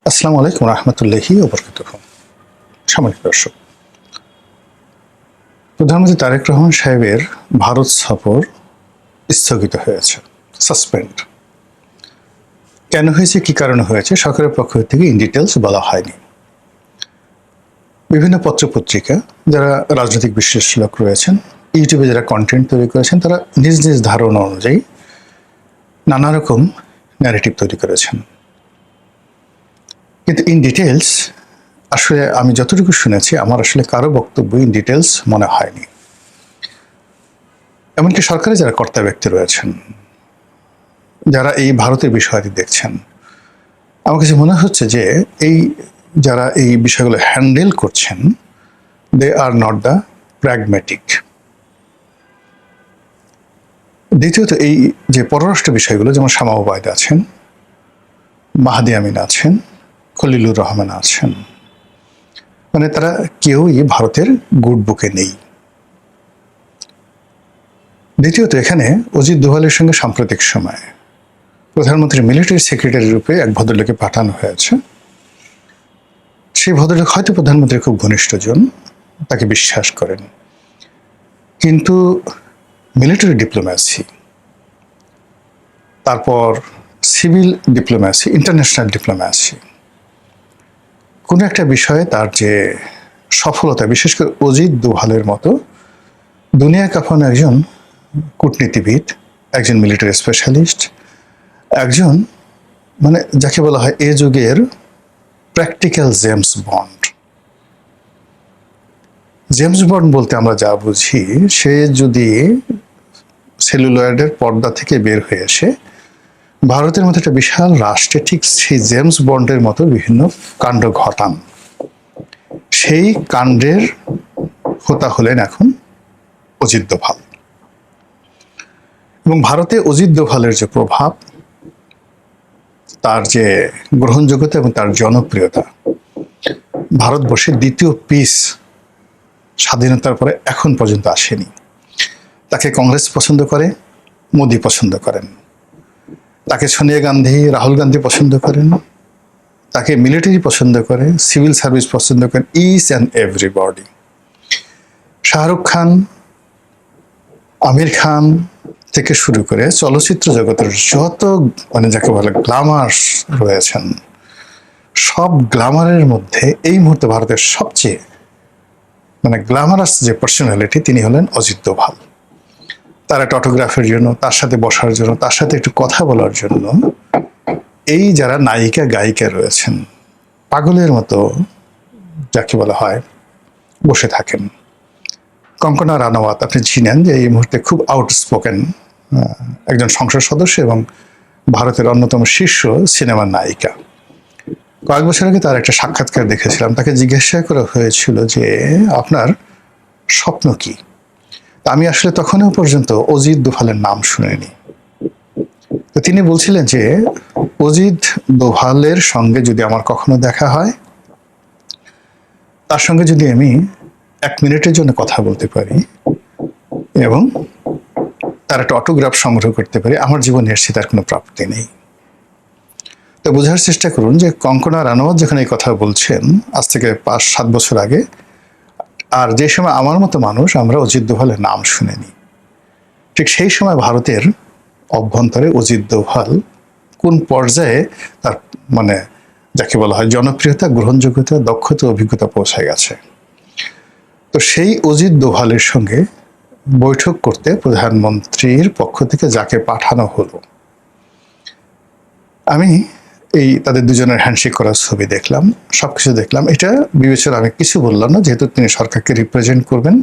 আসসালামু আলাইকুম রহমতুল্লাহি ওয়া বারাকাতুহু। সম্মানিত দর্শক, প্রধানমন্ত্রী তারেক রহমান সাহেবের ভারত সফর স্থগিত হয়েছে, সাসপেন্ড। কেন হয়েছে, কি কারণে হয়েছে, সরকারের পক্ষ থেকে ইন ডিটেলস বলা হয়নি। বিভিন্ন পত্রপত্রিকা, যারা রাজনৈতিক বিশ্লেষক রয়েছেন, ইউটিউবে যারা কন্টেন্ট তৈরি করেছেন, তারা নিজ নিজ ধারণা অনুযায়ী নানা রকম ন্যারেটিভ তৈরি করেছেন। কিন্তু ইন ডিটেলস আসলে আমি যতটুকু শুনেছি, আমার আসলে কারো বক্তব্য ইন ডিটেলস মনে হয়নি। এমনকি সরকারে যারা কর্তা ব্যক্তি রয়েছেন, যারা এই ভারতের বিষয়টি দেখছেন, আমার কাছে মনে হচ্ছে যে এই যারা এই বিষয়গুলো হ্যান্ডেল করছেন, দে আর নট দ্য প্র্যাগম্যাটিক। দ্বিতীয়ত, এই যে পররাষ্ট্র বিষয়গুলো, যেমন শামা ওবায়দ আছেন, মাহাদি আমিন আছেন, খলিলুর রহমান আছেন, মানে তারা কেউই ভারতের গুড বুকে নেই। দ্বিতীয়ত, এখানে অজিত দোভালের সঙ্গে সাম্প্রতিক সময়ে প্রধানমন্ত্রীর মিলিটারি সেক্রেটারি রূপে এক ভদ্রলোকে পাঠানো হয়েছে। সেই ভদ্রলোক হয়তো প্রধানমন্ত্রীর খুব ঘনিষ্ঠজন, তাকে বিশ্বাস করেন, কিন্তু মিলিটারি ডিপ্লোম্যাসি, তারপর সিভিল ডিপ্লোম্যাসি, ইন্টারন্যাশনাল ডিপ্লোম্যাসি, কোনো একটা বিষয়ে তার যে সফলতা, বিশেষ করে অজিত দোভালের মতো দুনিয়া কাঁপানো একজন কূটনীতিবিদ, একজন মিলিটারি স্পেশালিস্ট, একজন মানে যাকে বলা হয় এ যুগের practical James bond. James bond বলতে আমরা যা বুঝি, সে যদি সেলুলয়েডের পর্দা থেকে বের হয়ে এসে ভারতের মতো একটা বিশাল রাষ্ট্রে ঠিক সেই জেমস বন্ডের মতো বিভিন্ন কাণ্ড ঘটান, সেই কাণ্ডের হোতা হলেন এখন অজিত দোভাল। এবং ভারতে অজিত দোভালের যে প্রভাব, তার যে গ্রহণযোগ্যতা এবং তার জনপ্রিয়তা, ভারতবর্ষের দ্বিতীয় পিস স্বাধীনতার পরে এখন পর্যন্ত আসেনি। তাকে কংগ্রেস পছন্দ করে, মোদি পছন্দ করেন, তাকে সোনিয়া গান্ধী, রাহুল গান্ধী পছন্দ করেন, তাকে মিলিটারি পছন্দ করে, সিভিল সার্ভিস পছন্দ করেন, each and everybody. Shahrukh Khan, Aamir Khan থেকে শুরু করে চলচ্চিত্র জগতের যত মানে যাকে বলে গ্ল্যামার্স রয়েছেন, সব গ্ল্যামারের মধ্যে এই মুহূর্তে ভারতের সবচেয়ে মানে গ্ল্যামারাস যে পার্সোনালিটি, তিনি হলেন অজিত দোভাল। তার একটা অটোগ্রাফের জন্য, তার সাথে বসার জন্য, তার সাথে একটু কথা বলার জন্য এই যারা নায়িকা গায়িকা রয়েছেন, পাগলের মতো যাকে বলা হয় বসে থাকেন। কঙ্কনা রানাওয়াত আপনি চিনেন, যে এই মুহূর্তে খুব আউটস্পোকেন একজন সংসদ সদস্য এবং ভারতের অন্যতম শীর্ষ সিনেমার নায়িকা। কয়েক বছর আগে তার একটা সাক্ষাৎকার দেখেছিলাম, তাকে জিজ্ঞাসা করা হয়েছিল যে আপনার স্বপ্ন কি। আমি আসলে তখনও পর্যন্ত অজিত দোভালের নাম শুনিনি। তো তিনি বলছিলেন যে অজিত দোভালের সঙ্গে যদি আমার কখনো দেখা হয়, তার সঙ্গে যদি আমি 1 মিনিটের জন্য কথা বলতে পারি এবং তার একটা অটোগ্রাফ সংগ্রহ করতে পারি, আমার জীবনে এসে তার কোনো প্রাপ্তি নেই। তো বোঝার চেষ্টা করুন যে কঙ্কনা রানাওয়াত যখন এই কথা বলছেন আজ থেকে 5-7 বছর আগে, আর যে সময় আমার মতো মানুষ আমরা অজিত দোভালের নাম শুনিনি, ঠিক সেই সময় ভারতের অভ্যন্তরে অজিত দোভাল কোন পর্যায়ে তার মানে যাকে বলা হয় জনপ্রিয়তা, গ্রহণযোগ্যতা, দক্ষতা, অভিজ্ঞতা পৌঁছে গেছে। তো সেই অজিত দোভালের সঙ্গে বৈঠক করতে প্রধানমন্ত্রীর পক্ষ থেকে যাকে পাঠানো হলো, আমি এই তাদের দুজনের হ্যান্ডশেক করার ছবি দেখলাম, সবকিছু দেখলাম। এটা বিবেচনা আমি কিছু বললাম না, যেহেতু তিনি সরকারকে রিপ্রেজেন্ট করবেন।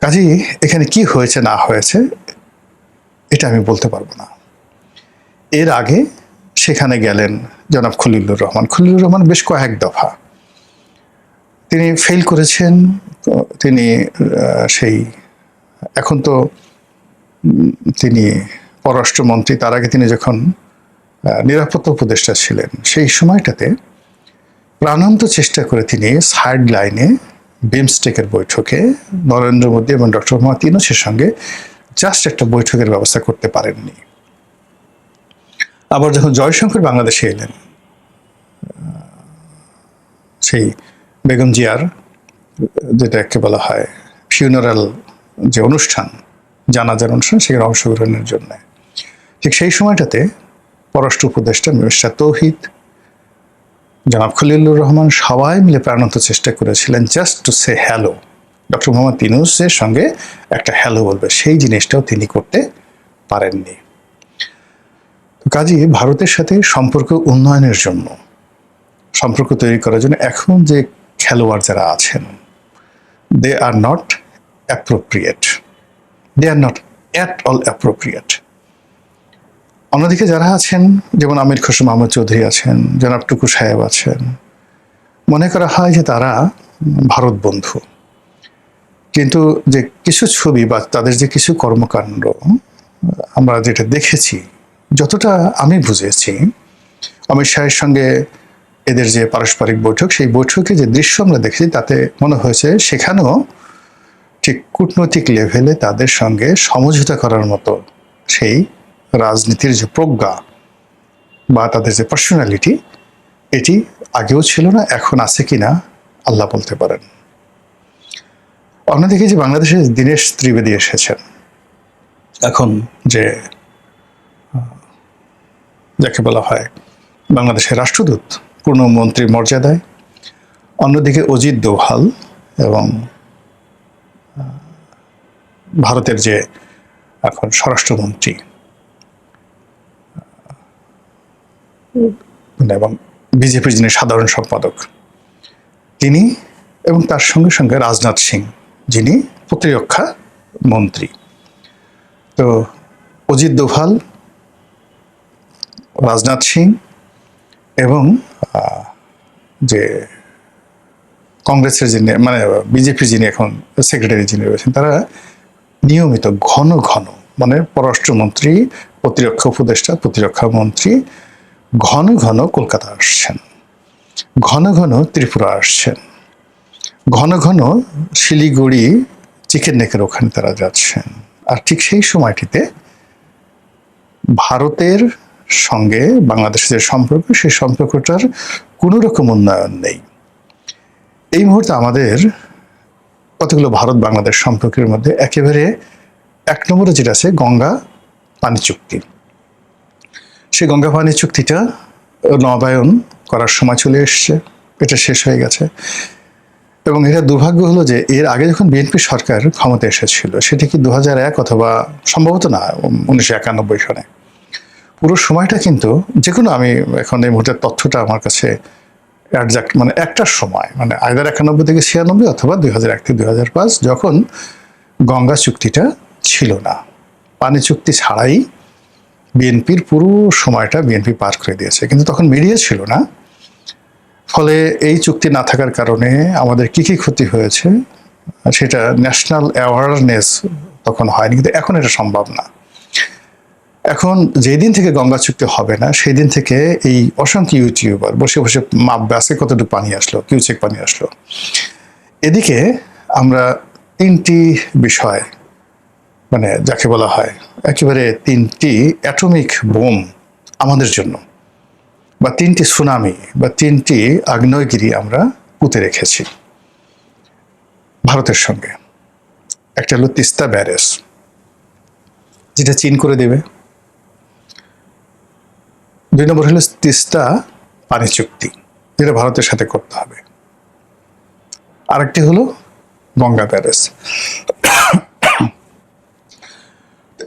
কাজেই এখানে কি হয়েছে না হয়েছে এটা আমি বলতে পারবো না। এর আগে সেখানে গেলেন জনাব খলিলুর রহমান। খলিলুর রহমান বেশ কয়েক দফা তিনি ফেল করেছেন। তিনি সেই এখন তো তিনি পররাষ্ট্রমন্ত্রী, তার আগে তিনি যখন নিরাপত্তা উপদেষ্টা ছিলেন, সেই সময়টাতে প্রাণান্ত চেষ্টা করে তিনি সাইড লাইনে বিমস্টেকের বৈঠকে নরেন্দ্র মোদী এবং ডক্টর মোহাম্মদ ইউনূসের সঙ্গে জাস্ট একটা বৈঠকের ব্যবস্থা করতে পারেননি। আবার যখন জয়শঙ্কর বাংলাদেশে এলেন, সেই বেগম জিয়ার যেটাকে বলা হয় ফিউনারাল যে অনুষ্ঠান, জানাজার অনুষ্ঠান, সেখানে অংশগ্রহণের জন্য। ঠিক সেই সময়টাতে পররাষ্ট্র উপদেষ্টা মিস্টার তৌহিদ, জনাব খলিলুর রহমান সবাই মিলে প্রাণান্ত চেষ্টা করেছিলেন just to say hello, doctor Mohammad ইউনূসের সঙ্গে একটা হ্যালো বলবে, সেই জিনিসটাও তিনি করতে পারেননি। কাজেই ভারতের সাথে সম্পর্ক উন্নয়নের জন্য, সম্পর্ক তৈরি করার জন্য এখন যে খেলোয়াড় যারা আছেন, they are not appropriate, they are not at all appropriate. অন্যদিকে যারা আছেন, যেমন আমির খসরু মাহমুদ চৌধুরী আছেন, জনাব টুকু সাহেব আছেন, মনে করা হয় যে তারা ভারত বন্ধু, কিন্তু যে কিছু ছবি বা তাদের যে কিছু কর্মকাণ্ড আমরা যেটা দেখেছি, যতটা আমি বুঝেছি, অমিত শাহের সঙ্গে এদের যে পারস্পরিক বৈঠক, সেই বৈঠকে যে দৃশ্য আমরা দেখেছি, তাতে মনে হয়েছে সেখানেও ঠিক কূটনৈতিক লেভেলে তাদের সঙ্গে সমঝোতা করার মতো সেই রাজনীতির যে প্রজ্ঞা বা তাদের যে পার্সোনালিটি, এটি আগেও ছিল না, এখন আছে কিনা আল্লাহ বলতে পারেন। অন্যদিকে যে বাংলাদেশে দীনেশ ত্রিবেদী এসেছেন, এখন যে যাকে বলা হয় বাংলাদেশের রাষ্ট্রদূত, পূর্ণ মন্ত্রীর মর্যাদায়, অন্যদিকে অজিত দোভাল এবং ভারতের যে এখন স্বরাষ্ট্রমন্ত্রী এবং বিজেপির যিনি সাধারণ সম্পাদক, তিনি, এবং তার সঙ্গে সঙ্গে রাজনাথ সিং, যিনি প্রতিরক্ষা মন্ত্রী। তো অজিত দোভাল, রাজনাথ সিং এবং যে কংগ্রেসের যিনি, মানে বিজেপির যিনি এখন সেক্রেটারি যিনি রয়েছেন, তারা নিয়মিত ঘন ঘন, মানে পররাষ্ট্রমন্ত্রী, প্রতিরক্ষা উপদেষ্টা, প্রতিরক্ষা মন্ত্রী ঘন ঘন কলকাতা আসছেন, ঘন ঘন ত্রিপুরা আসছেন, ঘন ঘন শিলিগুড়ি চিকেন নেকের ওখানে তারা যাচ্ছেন। আর ঠিক সেই সময়টিতে ভারতের সঙ্গে বাংলাদেশের যে সম্পর্ক, সেই সম্পর্কটার কোনো রকম উন্নয়ন নেই। এই মুহূর্তে আমাদের কতগুলো ভারত বাংলাদেশ সম্পর্কের মধ্যে একেবারে এক নম্বরে যেটা আছে, গঙ্গা পানি চুক্তি। সেই গঙ্গা পানি চুক্তিটা নবায়ন করার সময় চলে এসছে, এটা শেষ হয়ে গেছে। এবং এটা দুর্ভাগ্য হলো যে এর আগে যখন বিএনপি সরকার ক্ষমতা এসেছিল, সেটা কি 2001 অথবা সম্ভবত না 1991 সনে, পুরো সময়টা কিন্তু যে কোনো, আমি এখন এই মুহূর্তের তথ্যটা আমার কাছে একজাক্ট, মানে একটার সময়, মানে আইদার 91 থেকে 96 অথবা 2001 থেকে 2005, যখন গঙ্গা চুক্তিটা ছিল না, পানি চুক্তি ছাড়াই বিএনপির পুরো সময়টা বিএনপি পার করে দিয়েছে। কিন্তু তখন মিডিয়া ছিল না, ফলে এই চুক্তি না থাকার কারণে আমাদের কি কি ক্ষতি হয়েছে সেটা ন্যাশনাল অ্যাওয়ারনেস তখন হয়নি, কিন্তু এখন এটা সম্ভব না। এখন যেদিন থেকে গঙ্গা চুক্তি হবে না, সেই দিন থেকে এই অসংখ্য ইউটিউবার বসে বসে মাপবে আজকে কতটুকু পানি আসলো, কিউসেক পানি আসলো। এদিকে আমরা তিনটি বিষয়, মানে যাকে বলা হয় একেবারে তিনটি অ্যাটমিক বোম আমাদের জন্য, বা তিনটি সুনামি বা তিনটি আগ্নেয়গিরি আমরা পুঁতে রেখেছি ভারতের সঙ্গে। একটা হলো তিস্তা ব্যারেজ, যেটা চীন করে দেবে। 2 নম্বর হলো তিস্তা পানি চুক্তি, যেটা ভারতের সাথে করতে হবে। আরেকটি হলো গঙ্গা ব্যারেজ।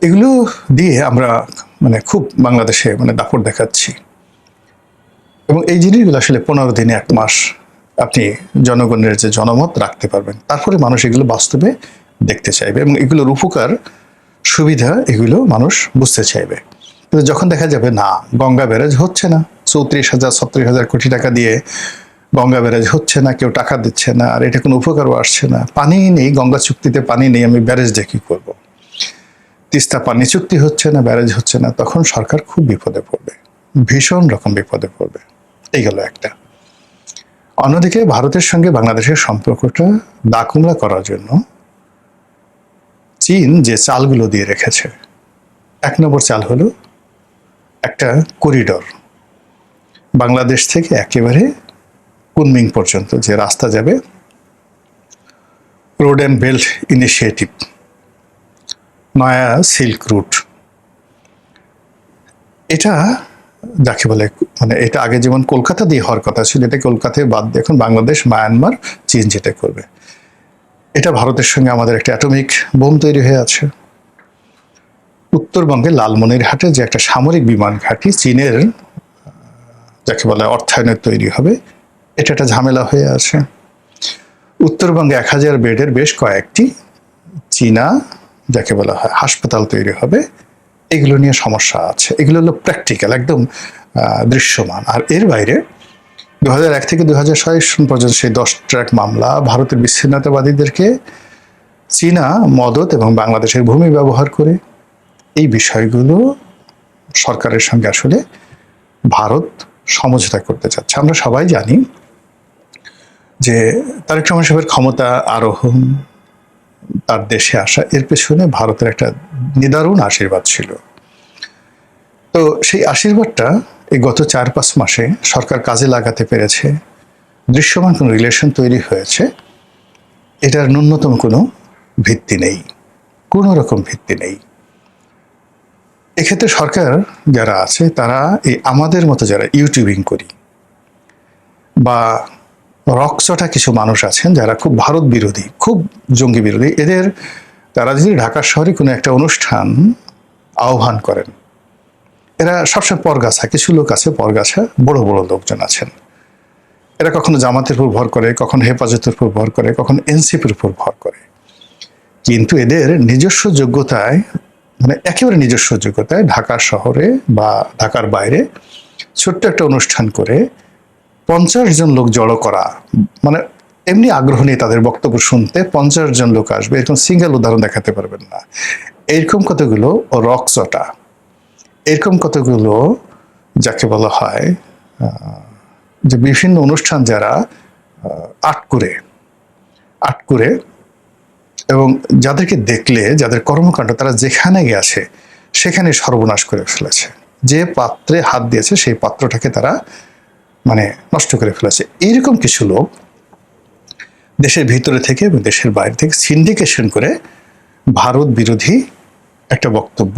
এগুলো দিয়ে আমরা মানে খুব বাংলাদেশে মানে দাপট দেখাচ্ছি, এবং এই জিনিসগুলো আসলে 15 দিনে 1 মাস আপনি জনগণের যে জনমত রাখতে পারবেন, তারপরে মানুষ এগুলো বাস্তবে দেখতে চাইবে এবং এগুলোর উপকার সুবিধা এগুলো মানুষ বুঝতে চাইবে। কিন্তু যখন দেখা যাবে না, গঙ্গা ব্যারেজ হচ্ছে না, 34,000 36,000 কোটি টাকা দিয়ে গঙ্গা ব্যারেজ হচ্ছে না, কেউ টাকা দিচ্ছে না, আর এটা কোনো উপকারও আসছে না, পানি নেই, গঙ্গা চুক্তিতে পানি নেই, আমি ব্যারেজ দিয়ে কি করবো? তিস্তা পানি চুক্তি হচ্ছে না, ব্যারেজ হচ্ছে না, তখন সরকার খুব বিপদে পড়বে, ভীষণ রকম বিপদে পড়বে। এই গেল একটা। অন্যদিকে ভারতের সঙ্গে বাংলাদেশের সম্পর্কটা দাকুমড়া করার জন্য চীন যে চালগুলো দিয়ে রেখেছে, 1 নম্বর চাল হলো একটা করিডর, বাংলাদেশ থেকে একেবারে কুনমিং পর্যন্ত যে রাস্তা যাবে, রোড অ্যান্ড বেল্ট ইনিশিয়েটিভ, নয়া সিল্ক রুট, এটা যাকে বলে মানে এটা আগে যেমন কলকাতা দিয়ে হওয়ার কথা ছিল, এটা কলকাতায় বাদ দিয়ে এখন বাংলাদেশ, মায়ানমার, চীন যেটা করবে। এটা ভারতের সঙ্গে আমাদের একটা অ্যাটমিক বোম তৈরি হয়ে আছে। উত্তরবঙ্গে লালমনিরহাটে যে একটা সামরিক বিমান ঘাঁটি চীনের যাকে বলে অর্থায়নে তৈরি হবে, এটা একটা ঝামেলা হয়ে আছে। উত্তরবঙ্গে 1000 বেডের বেশ কয়েকটি চীনা যাকে বলা হয় হাসপাতাল তৈরি হবে, এগুলো নিয়ে সমস্যা আছে। এগুলো হলো প্র্যাকটিক্যাল, একদম দৃশ্যমান। আর এর বাইরে 2001 থেকে 2006 সন পর্যন্ত সেই 10 ট্র্যাক মামলা, ভারতের বিচ্ছিন্নতাবাদীদেরকে চীনা মদত এবং বাংলাদেশের ভূমি ব্যবহার করে, এই বিষয়গুলো সরকারের সঙ্গে আসলে ভারত সমঝোতা করতে চাচ্ছে। আমরা সবাই জানি যে তারেক রহমান সাহেবের ক্ষমতা আরোহণ, তার দেশে আসা, এর পেছনে ভারতের একটা নিদারুণ আশীর্বাদ ছিল। তো সেই আশীর্বাদটা এই গত 4-5 মাসে সরকার কাজে লাগাতে পেরেছে, দৃশ্যমান কোনো রিলেশন তৈরি হয়েছে, এটার ন্যূনতম কোনো ভিত্তি নেই, কোনো রকম ভিত্তি নেই। এক্ষেত্রে সরকার যারা আছে তারা এই আমাদের মতো যারা ইউটিউবিং করি বা রকচটা কিছু মানুষ আছেন যারা খুব ভারত বিরোধী, খুব জঙ্গি বিরোধী, এদের তারা যদি ঢাকা শহরে কোনো একটা অনুষ্ঠান আহ্বান করেন, এরা সবসময় পরগাছা, কিছু লোক আছে পরগাছা, বড় বড় লোকজন আছেন, এরা কখনো জামাতের উপর ভর করে, কখনো হেফাজতের উপর ভর করে, কখনো এনসিপির উপর ভর করে, কিন্তু এদের নিজস্ব যোগ্যতায় মানে একেবারে নিজস্ব যোগ্যতায় ঢাকা শহরে বা ঢাকার বাইরে ছোট্ট একটা অনুষ্ঠান করে 50 জন লোক জড়ো করা, মানে এমনি আগ্রহ নিয়ে তাদের বক্তব্য শুনতে 50 জন লোক আসবে, এরকম সিঙ্গেল উদাহরণ দেখাতে পারবেন না। এরকম কতগুলো রকচটা, এরকম কতগুলো যাকে বলা হয় যে বিভিন্ন অনুষ্ঠান যারা আট করে এবং যাদেরকে দেখলে যাদের কর্মকাণ্ড তারা যেখানে গেছে সেখানে সর্বনাশ করে ফেলেছে, যে পাত্রে হাত দিয়েছে সেই পাত্রটাকে তারা মানে নষ্ট করে ফেলেছে। এইরকম কিছু লোক দেশের ভিতরে থেকে এবং দেশের বাইরে থেকে সিন্ডিকেশন করে ভারত বিরোধী একটা বক্তব্য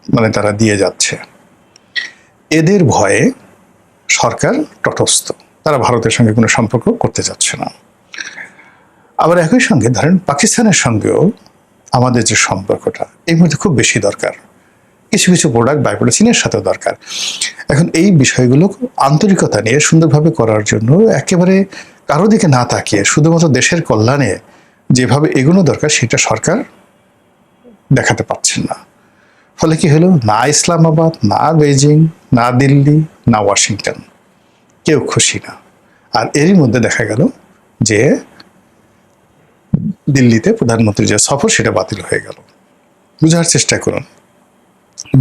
মানে তারা দিয়ে যাচ্ছে। এদের ভয়ে সরকার তটস্থ, তারা ভারতের সঙ্গে কোনো সম্পর্ক করতে যাচ্ছে না। আবার একই সঙ্গে ধরেন পাকিস্তানের সঙ্গেও আমাদের যে সম্পর্কটা এই মুহূর্তে খুব বেশি দরকার, কিছু কিছু প্রোডাক্ট বাই প্রোডাক্ট চীনের সাথেও দরকার। এখন এই বিষয়গুলো আন্তরিকতা নিয়ে সুন্দরভাবে করার জন্য একেবারে কারো দিকে না তাকিয়ে শুধুমাত্র দেশের কল্যাণে যেভাবে এগোনো দরকার সেটা সরকার দেখাতে পারছেন না। ফলে কি হলো, না ইসলামাবাদ, না বেজিং, না দিল্লি, না ওয়াশিংটন, কেউ খুশি না। আর এরই মধ্যে দেখা গেল যে দিল্লিতে প্রধানমন্ত্রীর যে সফর সেটা বাতিল হয়ে গেল। বুঝার চেষ্টা করুন,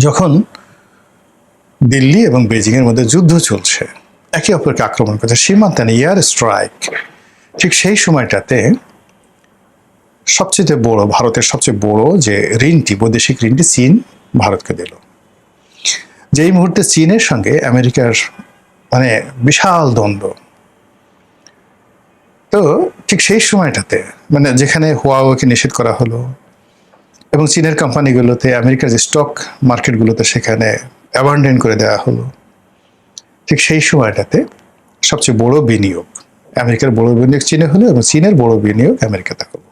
যখন দিল্লি এবং বেজিং এর মধ্যে যুদ্ধ চলছে, একে অপরকে আক্রমণ করছে, সীমান্তে এয়ার স্ট্রাইক, ঠিক সেই সময়টাতে সবচেয়ে বড়, ভারতের সবচেয়ে বড় যে ঋণটি, বৈদেশিক ঋণটি চীন ভারতকে দিল। যেই মুহূর্তে চীনের সঙ্গে আমেরিকার মানে বিশাল দ্বন্দ্ব, তো ঠিক সেই সময়টাতে মানে যেখানে হুয়াওয়েকে নিষেধ করা হলো এবং চীনের কোম্পানিগুলোতে আমেরিকার যে স্টক মার্কেটগুলোতে সেখানে অ্যাবান্ডন করে দেওয়া হলো, ঠিক সেই সময়টাতে সবচেয়ে বড় বিনিয়োগ, আমেরিকার বড় বিনিয়োগ চীনে হলো এবং চীনের বড় বিনিয়োগ আমেরিকাতে হলো।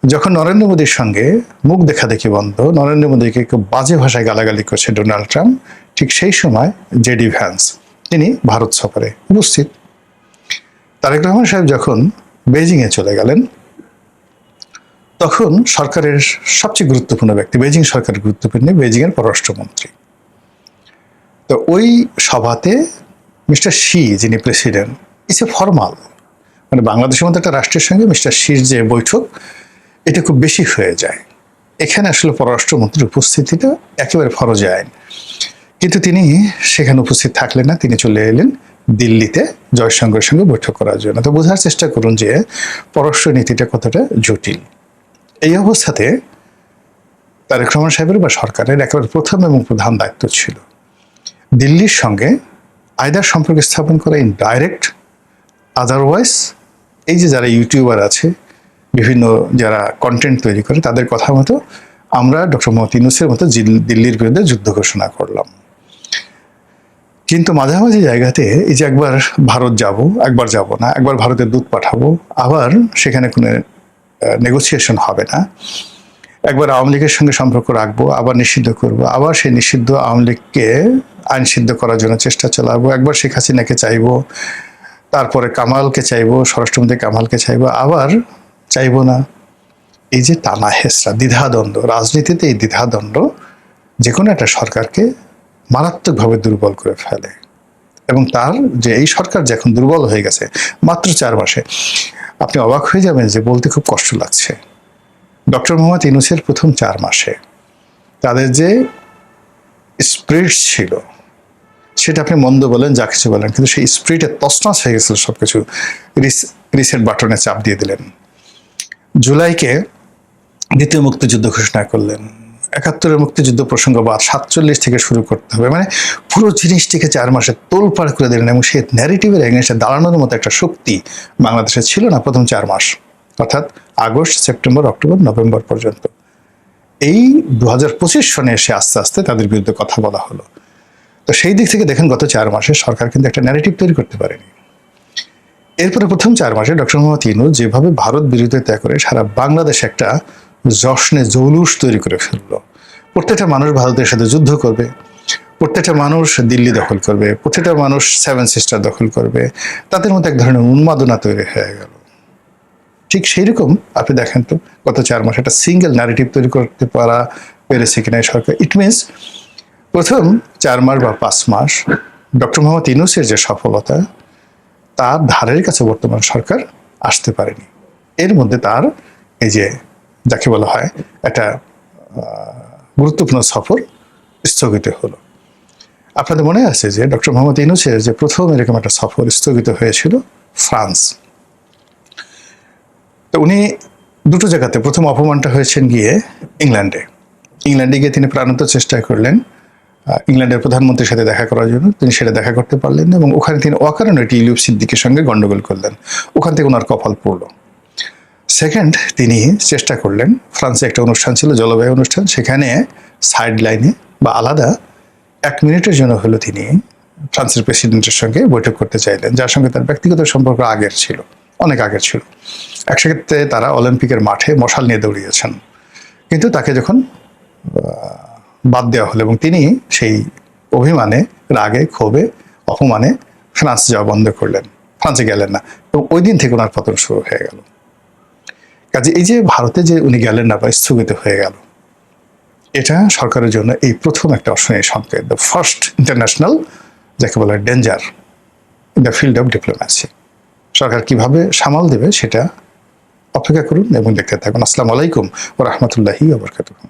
যখন নরেন্দ্র মোদীর সঙ্গে মুখ দেখা দেখি বন্ধ, নরেন্দ্র মোদীকে খুব বাজে ভাষায় গালাগালি করছে ডোনাল্ড ট্রাম্প, ঠিক সেই সময় জেডি ভ্যান্স তিনি ভারত সফরে উপস্থিত। তারেক রহমান সাহেব যখন বেজিংয়ে চলে গেলেন, তখন সরকারের সবচেয়ে গুরুত্বপূর্ণ ব্যক্তি, বেজিং সরকারের গুরুত্বপূর্ণ বেজিংয়ের পররাষ্ট্রমন্ত্রী, তো ওই সভাতে মিস্টার শি যিনি প্রেসিডেন্ট, ইটস এ ফর্মাল, মানে বাংলাদেশের মধ্যে একটা রাষ্ট্রের সঙ্গে মিস্টার শির যে বৈঠক এটা খুব বেশি হয়ে যায়। এখানে আসলে পররাষ্ট্রমন্ত্রীর উপস্থিতিটা একেবারে ফরজে আইন, কিন্তু তিনি সেখানে উপস্থিত থাকলেন না, তিনি চলে এলেন দিল্লিতে জয়শঙ্করের সঙ্গে বৈঠক করার জন্য। তো বোঝার চেষ্টা করুন যে পররাষ্ট্র নীতিটা কতটা জটিল। এই অবস্থাতে তারেক রহমান সাহেবের বা সরকারের একেবারে প্রথম এবং প্রধান দায়িত্ব ছিল দিল্লির সঙ্গে আইদার সম্পর্ক স্থাপন করা ইন ডাইরেক্ট, আদারওয়াইজ এই যে যারা ইউটিউবার আছে, বিভিন্ন যারা কন্টেন্ট তৈরি করে, তাদের কথা মতো আমরা ডক্টর মোহাম্মদ ইউনূসের মতো দিল্লির বিরুদ্ধে যুদ্ধ ঘোষণা করলাম। কিন্তু মাঝামাঝি জায়গাতে এই যে একবার ভারত যাব, একবার যাব না, একবার ভারতের দূত পাঠাবো, আবার সেখানে কোনো নেগোসিয়েশন হবে না, একবার আওয়ামী লীগের সঙ্গে সম্পর্ক রাখবো, আবার নিষিদ্ধ করব, আবার সেই নিষিদ্ধ আওয়ামী লীগকে আইন সিদ্ধ করার জন্য চেষ্টা চালাবো, একবার শেখ হাসিনাকে চাইবো, তারপরে কামালকে চাইবো, স্বরাষ্ট্রমন্ত্রী কামালকে চাইবো, আবার চাইবো না। এই যে টানা হেসরা, দ্বিধাদ্বন্দ্ব, রাজনীতিতে এই দ্বিধাদ্বন্দ্ব যে কোনো একটা সরকারকে মারাত্মকভাবে দুর্বল করে ফেলে। এবং তার যে এই সরকার যে এখন দুর্বল হয়ে গেছে মাত্র 4 মাসে, আপনি অবাক হয়ে যাবেন যে বলতে খুব কষ্ট লাগছে, ডক্টর মোহাম্মদ ইউনূসের প্রথম 4 মাসে তাদের যে স্পিরিট ছিল, সেটা আপনি মন্দ বলেন, যা কিছু বলেন, কিন্তু সেই স্পিরিটে তছনছ হয়ে গেছিল সবকিছু। রিসেট বাটনে চাপ দিয়ে দিলেন। জুলাইকে দ্বিতীয় মুক্তিযুদ্ধ ঘোষণা করলেন। 71-এর মুক্তিযুদ্ধ প্রসঙ্গ বা 47 থেকে শুরু করতে হবে, মানে পুরো জিনিসটিকে 4 মাসে তোলপাড় করে দিলেন। এবং সেই ন্যারেটিভের এগেইনস্টে দাঁড়ানোর মতো একটা শক্তি বাংলাদেশে ছিল না প্রথম 4 মাস, অর্থাৎ আগস্ট, সেপ্টেম্বর, অক্টোবর, নভেম্বর পর্যন্ত। এই 2025 সনে এসে আস্তে আস্তে তাদের বিরুদ্ধে কথা বলা হলো। তো সেই দিক থেকে দেখেন গত 4 মাসে সরকার কিন্তু একটা ন্যারেটিভ তৈরি করতে পারেনি। এরপরে প্রথম 4 মাসে ডক্টর মোহাম্মদ ইউনূস যেভাবে ভারত বিরোধিতা করে সারা বাংলাদেশে একটা জশ্নে জৌলুস তৈরি করে ফেললো। প্রত্যেকটা মানুষ ভারতের সাথে যুদ্ধ করবে, প্রত্যেকটা মানুষ দিল্লি দখল করবে, প্রত্যেকটা মানুষ 7 সিস্টার দখল করবে, তাদের মধ্যে এক ধরনের উন্মাদনা তৈরি হয়ে গেল। ঠিক সেই রকম আপনি দেখেন তো গত 4 মাসে একটা সিঙ্গেল ন্যারেটিভ তৈরি করতে পেরেছে কিনা সরকার। ইট মিনস প্রথম 4 মাস বা 5 মাস ডক্টর মোহাম্মদ ইউনূসের যে সফলতা, তার ধারের কাছে বর্তমান সরকার আসতে পারেনি। এর মধ্যে তার এই যে যাকে বলা হয় একটা গুরুত্বপূর্ণ সফর স্থগিত হলো। আপনাদের মনে আছে যে ডক্টর মোহাম্মদ ইউনূসের যে প্রথম এরকম একটা সফর স্থগিত হয়েছিল ফ্রান্স। তো উনি দুটো জায়গাতে, প্রথম অপমানটা হয়েছেন গিয়ে ইংল্যান্ডে গিয়ে তিনি প্রাণান্ত চেষ্টা করলেন ইংল্যান্ডের প্রধানমন্ত্রীর সাথে দেখা করার জন্য। তিনি সেটা দেখা করতে পারলেন না এবং ওখানে তিনি অকারণে ইউলিপ সিদ্দিকের সঙ্গে গন্ডগোল করলেন। ওখান থেকে ওনার কপাল পড়ল। সেকেন্ড, তিনি চেষ্টা করলেন, ফ্রান্সে একটা অনুষ্ঠান ছিল, জলবায়ু অনুষ্ঠান, সেখানে সাইড লাইনে বা আলাদা 1 মিনিটের জন্য হলো তিনি ফ্রান্সের প্রেসিডেন্টের সঙ্গে বৈঠক করতে চাইলেন, যার সঙ্গে তার ব্যক্তিগত সম্পর্ক আগের ছিল, অনেক আগের ছিল। একসাথে তারা অলিম্পিকের মাঠে মশাল নিয়ে দৌড়িয়েছেন। কিন্তু তাকে যখন বাদ দেওয়া হলো এবং তিনি সেই অভিমানে, রাগে, ক্ষোভে, অপমানে ফ্রান্স যাওয়া বন্ধ করলেন, ফ্রান্সে গেলেন না এবং ওই দিন থেকে ওনার পতন শুরু হয়ে গেল। কাজে এই যে ভারতে যে উনি গেলেন না বা স্থগিত হয়ে গেল, এটা সরকারের জন্য এই প্রথম একটা অশনি সংকেত, দ্য ফার্স্ট ইন্টারন্যাশনাল যাকে বলা danger in the field of diplomacy. সরকার কিভাবে সামাল দেবে সেটা অপেক্ষা করুন এবং দেখতে থাকুন। আসসালামু আলাইকুম ওয়া রাহমাতুল্লাহি ওয়া বারাকাতুহু।